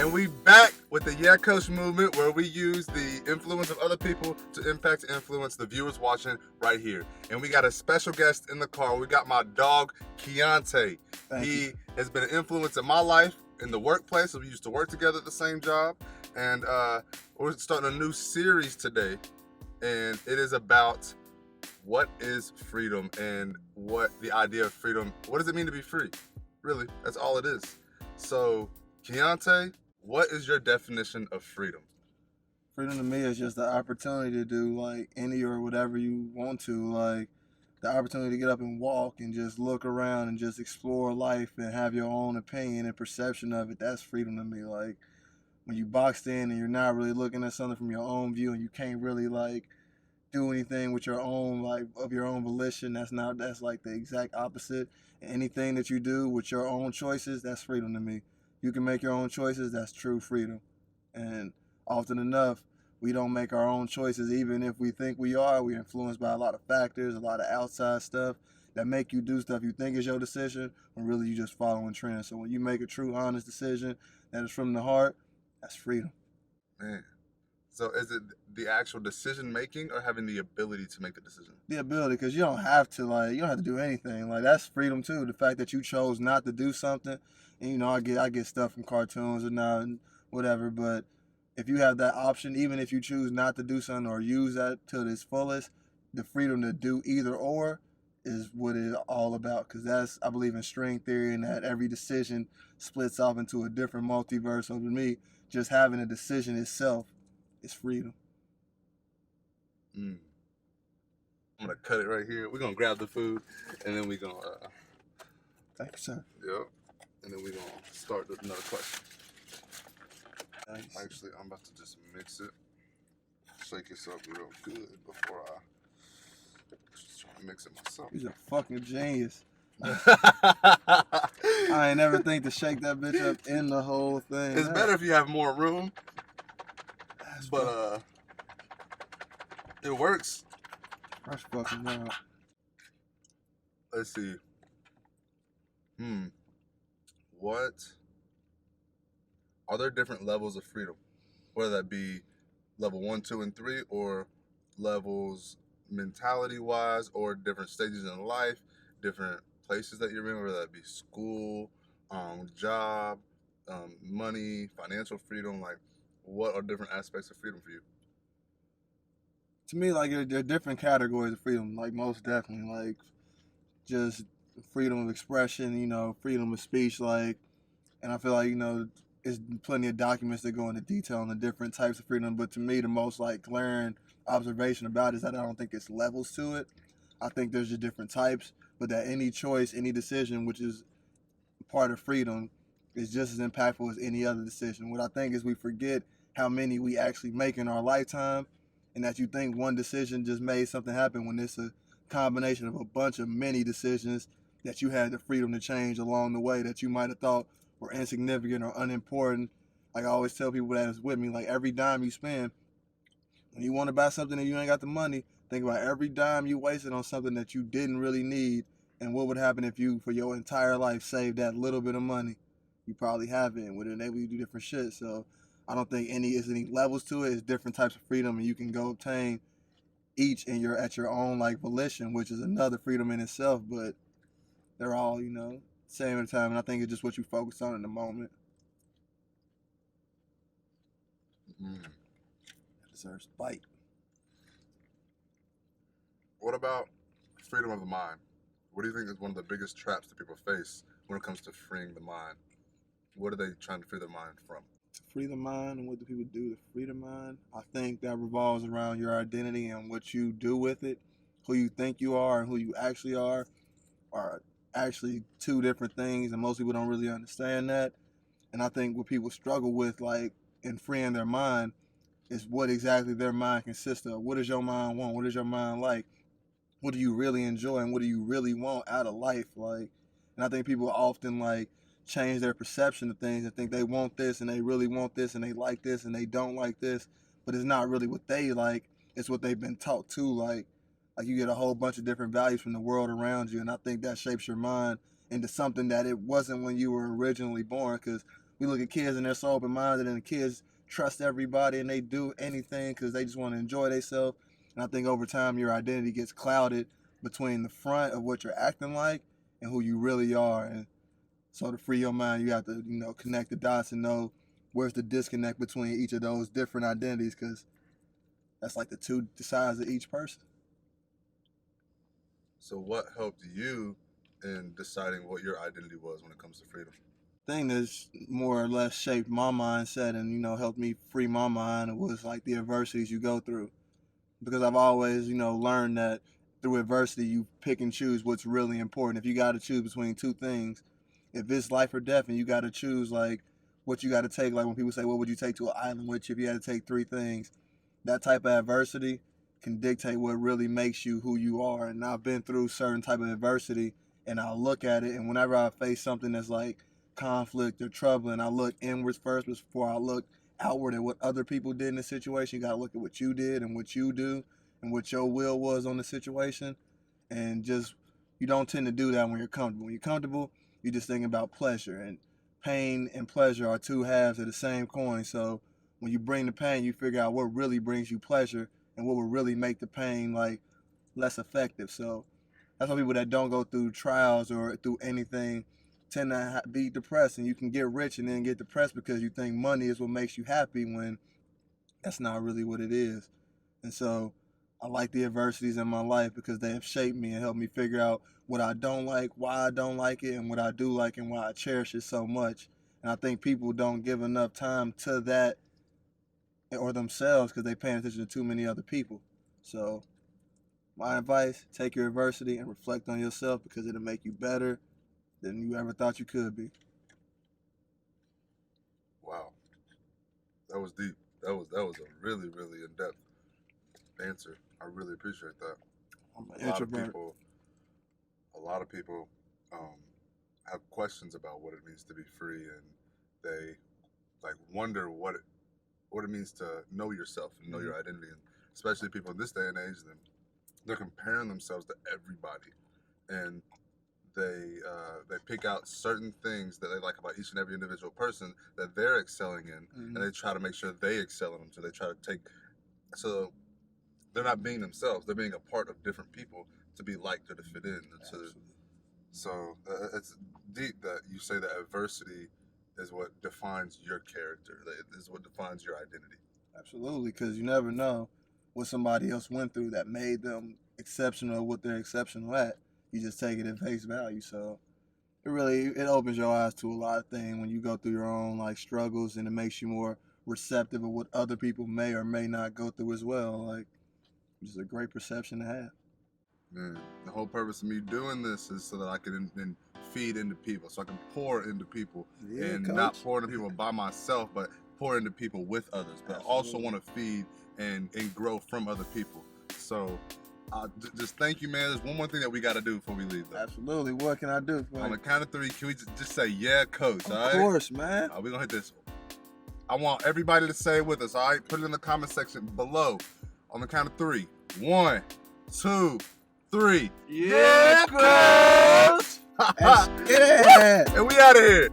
And we back with the Yeah Coach movement, where we use the influence of other people to impact and influence the viewers watching right here. And we got a special guest in the car. We got my dog, Kiante. He has been an influence in my life in the workplace. We used to work together at the same job. And we're starting a new series today. And it is about what is freedom and what the idea of freedom, what does it mean to be free? Really, that's all it is. So, Kiante, what is your definition of freedom? Freedom to me is just the opportunity to do like any or whatever you want to, like the opportunity to get up and walk and just look around and just explore life and have your own opinion and perception of it. That's freedom to me. Like when you boxed in and you're not really looking at something from your own view and you can't really like do anything with your own like of your own volition. That's like the exact opposite. And anything that you do with your own choices, that's freedom to me. You can make your own choices, that's true freedom. And often enough, we don't make our own choices, even if we think we are. We're influenced by a lot of factors, a lot of outside stuff that make you do stuff you think is your decision, when really you just following trends. So when you make a true, honest decision that is from the heart, that's freedom. Man. So is it the actual decision making or having the ability to make the decision? The ability, because you don't have to do anything. Like that's freedom too. The fact that you chose not to do something, and I get stuff from cartoons and whatever. But if you have that option, even if you choose not to do something or use that to its fullest, the freedom to do either or is what it's all about. Because I believe in string theory, and that every decision splits off into a different multiverse. So to me, just having a decision itself is freedom. I'm gonna cut it right here. We're gonna grab the food, and then we're gonna. Thank you, sir. Yep. And then we're gonna start another question. Nice. Actually, I'm about to just mix it. Shake this up real good before I just try to mix it myself. He's a fucking genius. I ain't never think to shake that bitch up in the whole thing. It's better if you have more room, but it works. That's fucking wild. Let's see. What are there different levels of freedom? Whether that be level 1, 2, and 3, or levels mentality wise, or different stages in life, different places that you're in, whether that be school, job, money, financial freedom. Like, what are different aspects of freedom for you? To me, like there are different categories of freedom. Like most definitely, like just freedom of expression, freedom of speech. Like, and I feel like there's plenty of documents that go into detail on the different types of freedom. But to me, the most like glaring observation about it is that I don't think it's levels to it. I think there's just different types, but that any choice, any decision, which is part of freedom, is just as impactful as any other decision. What I think is we forget how many we actually make in our lifetime, and that you think one decision just made something happen when it's a combination of a bunch of many decisions that you had the freedom to change along the way that you might have thought were insignificant or unimportant. Like I always tell people that is with me, like every dime you spend, when you want to buy something and you ain't got the money, think about every dime you wasted on something that you didn't really need, and what would happen if you, for your entire life, saved that little bit of money. You probably haven't, and would enable you to do different shit. So I don't think there's any levels to it. It's different types of freedom, and you can go obtain each at your own like volition, which is another freedom in itself. But they're all same at the time, and I think it's just what you focus on in the moment. It deserves bite. What about freedom of the mind? What do you think is one of the biggest traps that people face when it comes to freeing the mind? What are they trying to free their mind from? To free the mind, and what do people do to free the mind? I think that revolves around your identity and what you do with it. Who you think you are and who you actually are actually two different things, and most people don't really understand that. And I think what people struggle with, like in freeing their mind, is what exactly their mind consists of. What does your mind want? What is your mind like? What do you really enjoy, and what do you really want out of life? Like, and I think people often like change their perception of things and think they want this and they really want this and they like this and they don't like this, but it's not really what they like. It's what they've been taught to like. Like you get a whole bunch of different values from the world around you, and I think that shapes your mind into something that it wasn't when you were originally born. Because we look at kids and they're so open-minded, and the kids trust everybody and they do anything because they just want to enjoy themselves. And I think over time your identity gets clouded between the front of what you're acting like and who you really are. And so to free your mind, you have to, connect the dots and know where's the disconnect between each of those different identities, because that's like the two sides of each person. So what helped you in deciding what your identity was when it comes to freedom? Thing that's more or less shaped my mindset and, helped me free my mind was like the adversities you go through. Because I've always, learned that through adversity, you pick and choose what's really important. If you got to choose between two things, if it's life or death, and you got to choose like what you got to take, like when people say, what would you take to an island with you if you had to take three things? That type of adversity can dictate what really makes you who you are. And I've been through certain type of adversity, and I look at it, and whenever I face something that's like conflict or trouble, and I look inwards first before I look outward at what other people did in the situation. You got to look at what you did and what you do and what your will was on the situation. And just, you don't tend to do that when you're comfortable. When you're comfortable, you're just thinking about pleasure. And pain and pleasure are two halves of the same coin. So when you bring the pain, you figure out what really brings you pleasure and what will really make the pain like less effective. So that's why people that don't go through trials or through anything tend to be depressed, and you can get rich and then get depressed because you think money is what makes you happy, when that's not really what it is. And so I like the adversities in my life because they have shaped me and helped me figure out what I don't like, why I don't like it, and what I do like and why I cherish it so much. And I think people don't give enough time to that or themselves because they paying attention to too many other people. So my advice, take your adversity and reflect on yourself, because it'll make you better than you ever thought you could be. Wow, that was deep. That was a really, really in-depth answer. I really appreciate that. I'm an A lot of introvert. people have questions about what it means to be free, and they like wonder what it means to know yourself and know your identity. And especially people in this day and age, they're comparing themselves to everybody, and they pick out certain things that they like about each and every individual person that they're excelling in, and they try to make sure they excel in them. So they try to so they're not being themselves; they're being a part of different people to be liked or to fit in. So it's deep that you say that adversity is what defines your character. That is what defines your identity. Absolutely, because you never know what somebody else went through that made them exceptional at what they're exceptional at. You just take it at face value. So it opens your eyes to a lot of things when you go through your own like struggles, and it makes you more receptive of what other people may or may not go through as well. Like, it's a great perception to have. Man, the whole purpose of me doing this is so that I can feed into people, so I can pour into people, and Coach. not pour into people by myself, but pour into people with others. But I also want to feed and grow from other people. So just thank you, man. There's one more thing that we got to do before we leave, though. Absolutely. What can I do for you? On the count of three, can we just say, yeah, coach? Of all right? course, man. We're going to hit this. I want everybody to say it with us, all right? Put it in the comment section below. On the count of three. 1, 2, 3. Yeah, coach! Let's get it! And we out of here.